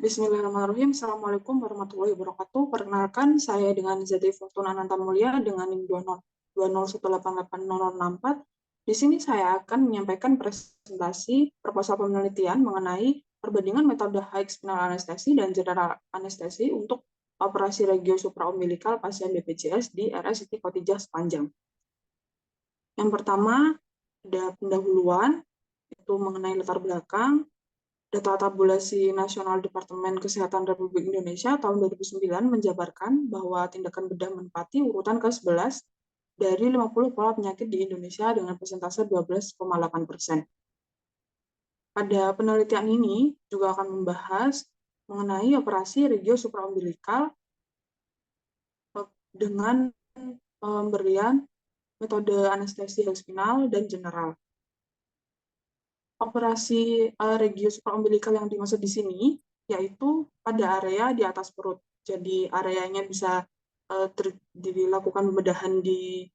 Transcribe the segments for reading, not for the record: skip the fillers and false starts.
Bismillahirrahmanirrahim. Assalamualaikum warahmatullahi wabarakatuh. Perkenalkan, saya dengan Zati Fortuna Nantamulia dengan NIM 202018880064. Di sini saya akan menyampaikan presentasi proposal penelitian mengenai perbandingan metode high spinal anestesi dan general anestesi untuk operasi regio supraumbilikal pasien BPJS di RSUD Kotijah Sepanjang. Yang pertama, ada pendahuluan, itu mengenai latar belakang. Data tabulasi nasional Departemen Kesehatan Republik Indonesia tahun 2009 menjabarkan bahwa tindakan bedah menempati urutan ke-11 dari 50 pola penyakit di Indonesia dengan persentase 12,8%. Pada penelitian ini juga akan membahas mengenai operasi regio supraumbilikal dengan pemberian metode anestesi spinal dan general. Operasi regio supraumbilikal yang dimaksud di sini yaitu pada area di atas perut. Jadi areanya bisa dilakukan pembedahan di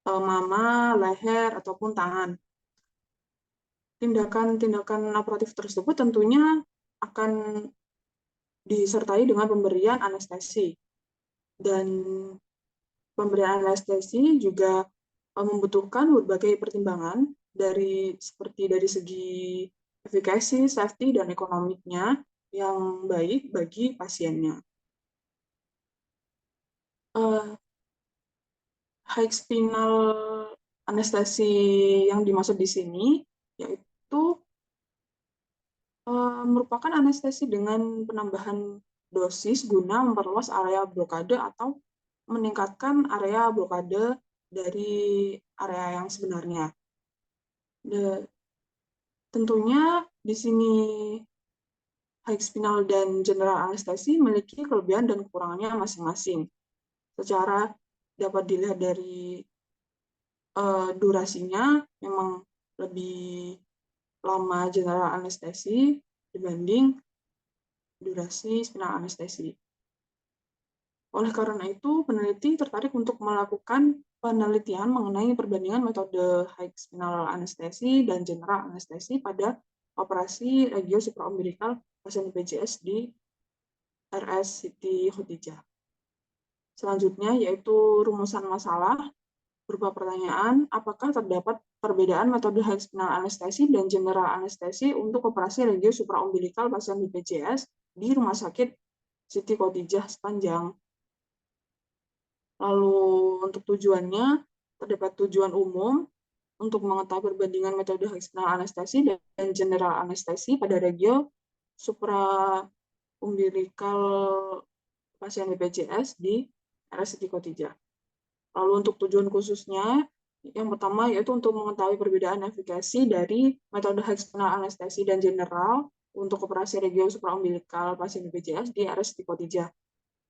mama, leher, ataupun tangan. Tindakan-tindakan operatif tersebut tentunya akan disertai dengan pemberian anestesi. Dan pemberian anestesi juga membutuhkan berbagai pertimbangan seperti dari segi efikasi, safety, dan ekonomiknya yang baik bagi pasiennya. High spinal anestesi yang dimaksud di sini yaitu merupakan anestesi dengan penambahan dosis guna memperluas area blokade atau meningkatkan area blokade dari area yang sebenarnya. Tentunya di sini high spinal dan general anestesi memiliki kelebihan dan kekurangannya masing-masing. Secara dapat dilihat dari durasinya, memang lebih lama general anestesi dibanding durasi spinal anestesi. Oleh karena itu, peneliti tertarik untuk melakukan penelitian mengenai perbandingan metode high spinal anestesi dan general anestesi pada operasi regio supraumbilikal pasien BPJS di RS Siti Khotijah. Selanjutnya yaitu rumusan masalah berupa pertanyaan, apakah terdapat perbedaan metode high spinal anestesi dan general anestesi untuk operasi regio supraumbilikal pasien BPJS di Rumah Sakit Siti Khotijah Sepanjang. Lalu untuk tujuannya, terdapat tujuan umum untuk mengetahui perbandingan metode high spinal anestesi dan general anestesi pada regio supraumbilikal pasien BPJS di RSUD Khotijah. Lalu untuk tujuan khususnya, yang pertama yaitu untuk mengetahui perbedaan efikasi dari metode high spinal anestesi dan general untuk operasi regio supraumbilikal pasien BPJS di RSUD Khotijah.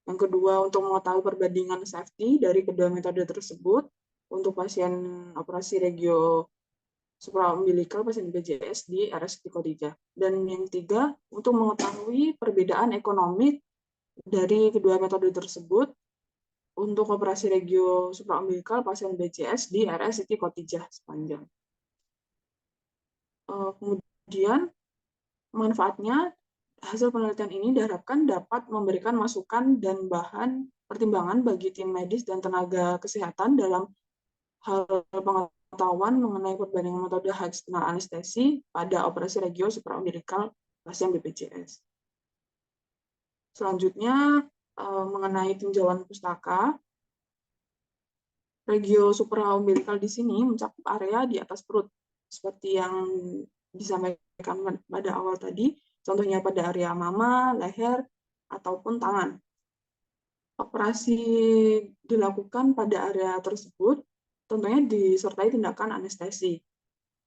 Yang kedua, untuk mengetahui perbandingan safety dari kedua metode tersebut untuk pasien operasi regio supraumbilikal pasien BPJS di RSUD Khotijah. Dan yang ketiga, untuk mengetahui perbedaan ekonomi dari kedua metode tersebut untuk operasi regio supraumbilikal pasien BPJS di RSUD Khotijah Sepanjang. Kemudian, manfaatnya, hasil penelitian ini diharapkan dapat memberikan masukan dan bahan pertimbangan bagi tim medis dan tenaga kesehatan dalam hal pengetahuan mengenai perbandingan metode high spinal anestesi pada operasi regio supraumbilikal pasien BPJS. Selanjutnya, mengenai tinjauan pustaka, regio supraumbilikal di sini mencakup area di atas perut, seperti yang disampaikan pada awal tadi, contohnya pada area mama, leher, ataupun tangan. Operasi dilakukan pada area tersebut, tentunya disertai tindakan anestesi.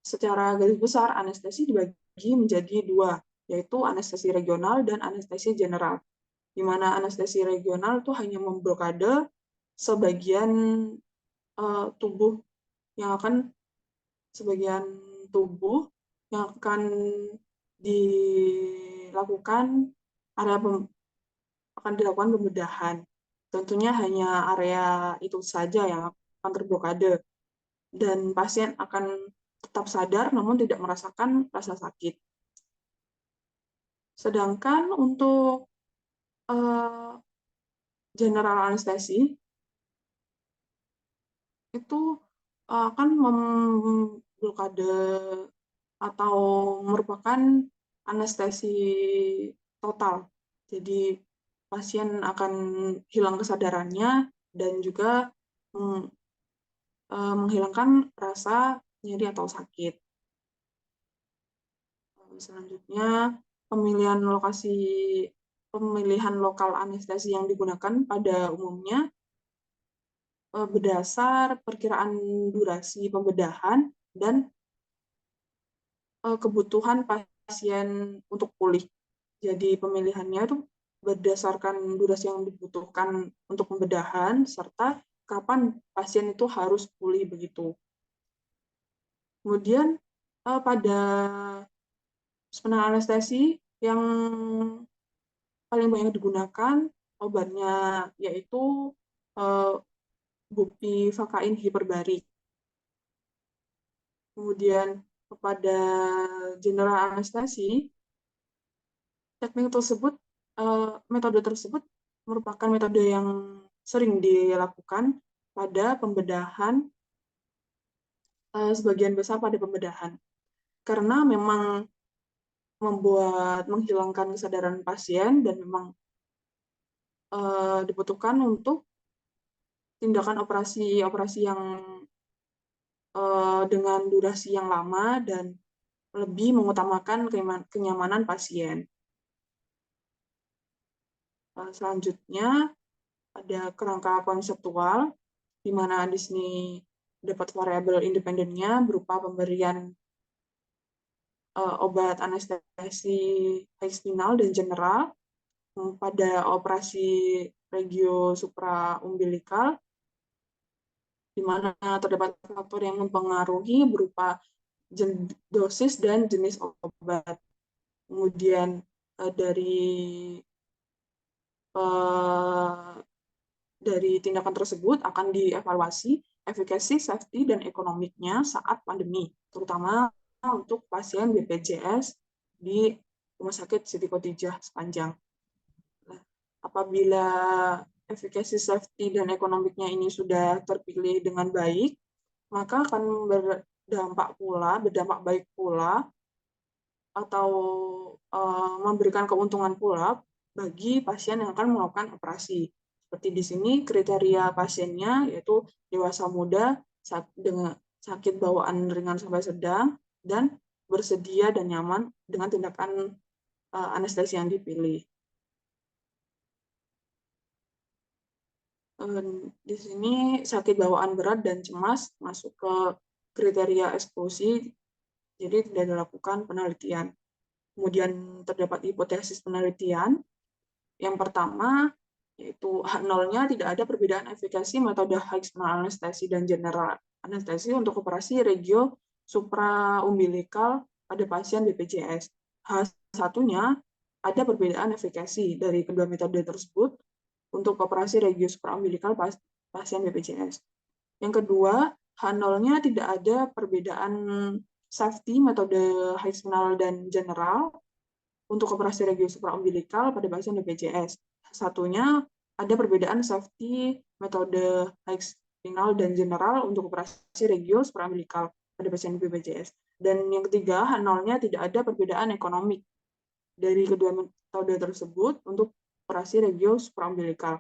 Secara garis besar, anestesi dibagi menjadi dua, yaitu anestesi regional dan anestesi general. Di mana anestesi regional itu hanya memblokade sebagian tubuh yang akan dilakukan pembedahan. Tentunya hanya area itu saja yang akan terblokade dan pasien akan tetap sadar namun tidak merasakan rasa sakit. Sedangkan untuk general anestesi itu akan memblokade atau merupakan anestesi total. Jadi pasien akan hilang kesadarannya dan juga menghilangkan rasa nyeri atau sakit. Selanjutnya, pemilihan lokal anestesi yang digunakan pada umumnya berdasar perkiraan durasi pembedahan dan kebutuhan pasien untuk pulih. Jadi pemilihannya itu berdasarkan durasi yang dibutuhkan untuk pembedahan serta kapan pasien itu harus pulih begitu. Kemudian pada penanganan anestesi yang paling banyak digunakan obatnya yaitu bupivacain hiperbarik. Kemudian pada general anestesi, metode tersebut merupakan metode yang sering dilakukan pada pembedahan, sebagian besar pada pembedahan. Karena memang menghilangkan kesadaran pasien dan memang dibutuhkan untuk tindakan operasi yang dengan durasi yang lama dan lebih mengutamakan kenyamanan pasien. Selanjutnya ada kerangka konseptual, di mana di sini dapat variabel independennya berupa pemberian obat anestesi spinal dan general pada operasi regio supraumbilikal, di mana terdapat faktor yang mempengaruhi berupa dosis dan jenis obat. Kemudian dari tindakan tersebut akan dievaluasi efikasi, safety, dan ekonomiknya saat pandemi, terutama untuk pasien BPJS di Rumah Sakit Siti Khotijah Sepanjang. Nah, apabila efikasi, safety, dan ekonomiknya ini sudah terpilih dengan baik, maka akan berdampak baik pula atau memberikan keuntungan pula bagi pasien yang akan melakukan operasi. Seperti di sini kriteria pasiennya yaitu dewasa muda dengan sakit bawaan ringan sampai sedang dan bersedia dan nyaman dengan tindakan anestesi yang dipilih. Di sini sakit bawaan berat dan cemas masuk ke kriteria eksklusi, jadi tidak dilakukan penelitian. Kemudian terdapat hipotesis penelitian. Yang pertama, yaitu H0-nya tidak ada perbedaan efikasi metode high spinal anestesi dan general anestesi untuk operasi regio supraumbilikal pada pasien BPJS. H1-nya ada perbedaan efikasi dari kedua metode tersebut untuk operasi regio supraumbilikal pasien BPJS. Yang kedua, H0-nya tidak ada perbedaan safety metode high spinal dan general untuk operasi regio supraumbilikal pada pasien BPJS. Satunya ada perbedaan safety metode high spinal dan general untuk operasi regio supraumbilikal pada pasien BPJS. Dan yang ketiga, H0-nya tidak ada perbedaan ekonomik dari kedua metode tersebut untuk operasi regio supraumbilikal.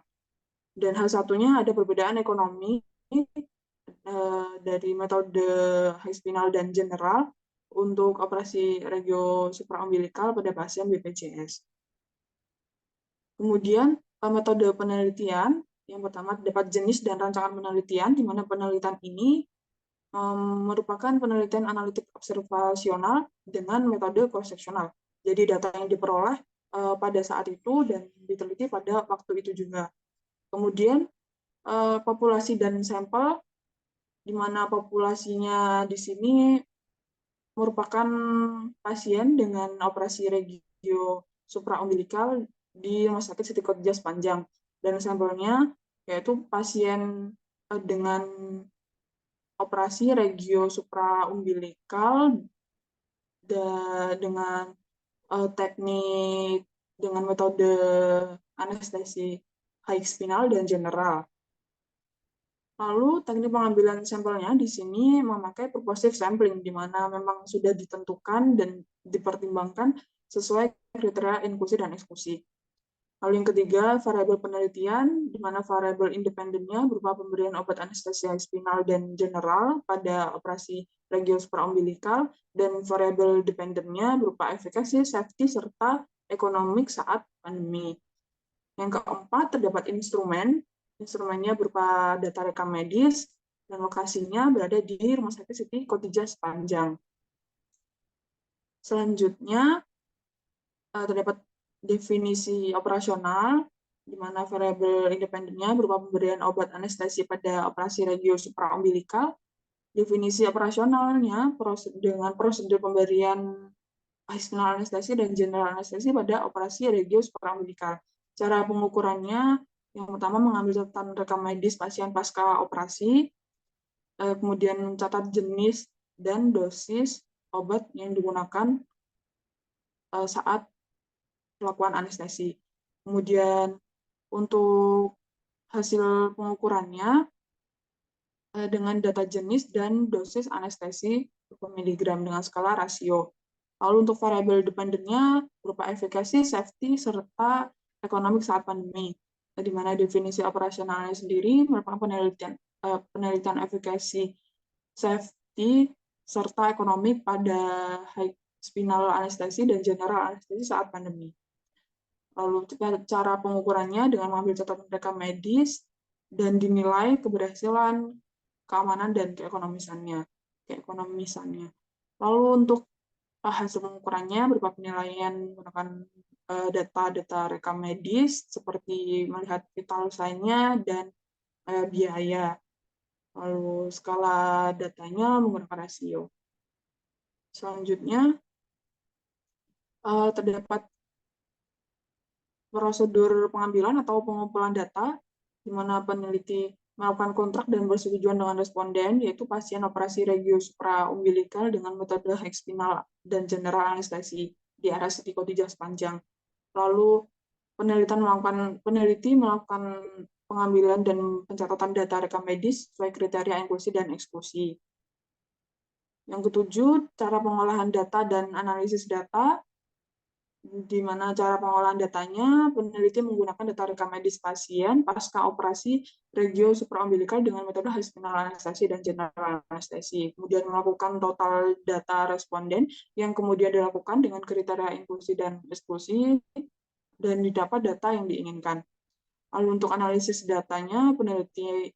Dan H1-nya ada perbedaan ekonomi dari metode high spinal dan general untuk operasi regio supraumbilikal pada pasien BPJS. Kemudian metode penelitian, yang pertama terdapat jenis dan rancangan penelitian, di mana penelitian ini merupakan penelitian analitik observasional dengan metode cross-seksional. Jadi data yang diperoleh pada saat itu dan diteliti pada waktu itu juga. Kemudian populasi dan sampel, di mana populasinya di sini merupakan pasien dengan operasi regio supraumbilikal di Rumah Sakit Siti Khotijah Sepanjang, dan sampelnya yaitu pasien dengan operasi regio supraumbilikal dengan teknik dengan metode anestesi high spinal dan general. Lalu teknik pengambilan sampelnya di sini memakai purposive sampling, di mana memang sudah ditentukan dan dipertimbangkan sesuai kriteria inklusi dan eksklusi. Lalu yang ketiga, variabel penelitian, di mana variabel independennya berupa pemberian obat anestesi spinal dan general pada operasi regio supraumbilikal, dan variabel dependennya berupa efikasi, safety, serta ekonomik saat pandemi. Yang keempat, terdapat instrumen. Instrumennya berupa data rekam medis, dan lokasinya berada di Rumah Sakit Siti Khotijah Sepanjang. Selanjutnya, terdapat definisi operasional, di mana variabel independennya berupa pemberian obat anestesi pada operasi regio supraumbilikal. Definisi operasionalnya dengan prosedur pemberian spinal anestesi dan general anestesi pada operasi regio supraumbilikal. Cara pengukurannya, yang pertama mengambil catatan rekam medis pasien pasca operasi, kemudian mencatat jenis dan dosis obat yang digunakan saat melakukan anestesi. Kemudian untuk hasil pengukurannya dengan data jenis dan dosis anestesi per miligram dengan skala rasio. Lalu untuk variabel dependennya berupa efikasi, safety, serta ekonomik saat pandemi. Di mana definisi operasionalnya sendiri merupakan penelitian efikasi, safety, serta ekonomi pada high spinal anestesi dan general anestesi saat pandemi. Lalu cara pengukurannya dengan mengambil catatan rekam medis dan dinilai keberhasilan, keamanan, dan keekonomisannya. Lalu untuk hasil pengukurannya berupa penilaian menggunakan data-data rekam medis seperti melihat vital sign-nya dan biaya. Lalu skala datanya menggunakan rasio. Selanjutnya terdapat prosedur pengambilan atau pengumpulan data, di mana peneliti melakukan kontrak dan bersetujuan dengan responden, yaitu pasien operasi regio supraumbilikal dengan metode hexpinal dan general anestesi di RSUD Khotijah Sepanjang. Lalu peneliti melakukan pengambilan dan pencatatan data rekam medis sesuai kriteria inklusi dan eksklusi. Yang ketujuh, cara pengolahan data dan analisis data, di mana cara pengolahan datanya, peneliti menggunakan data rekam medis pasien pasca operasi regio supraumbilikal dengan metode high spinal anestesi dan general anestesi. Kemudian melakukan total data responden yang kemudian dilakukan dengan kriteria inklusi dan eksklusi dan didapat data yang diinginkan. Lalu untuk analisis datanya, penelitian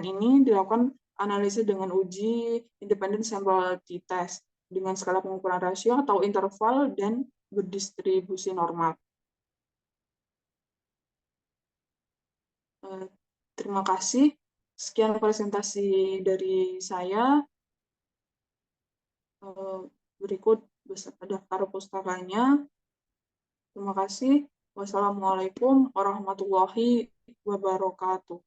ini dilakukan analisis dengan uji independent sample t-test dengan skala pengukuran rasio atau interval dan berdistribusi normal. Terima kasih. Sekian presentasi dari saya. Berikut daftar pustakanya. Terima kasih. Wassalamualaikum warahmatullahi wabarakatuh.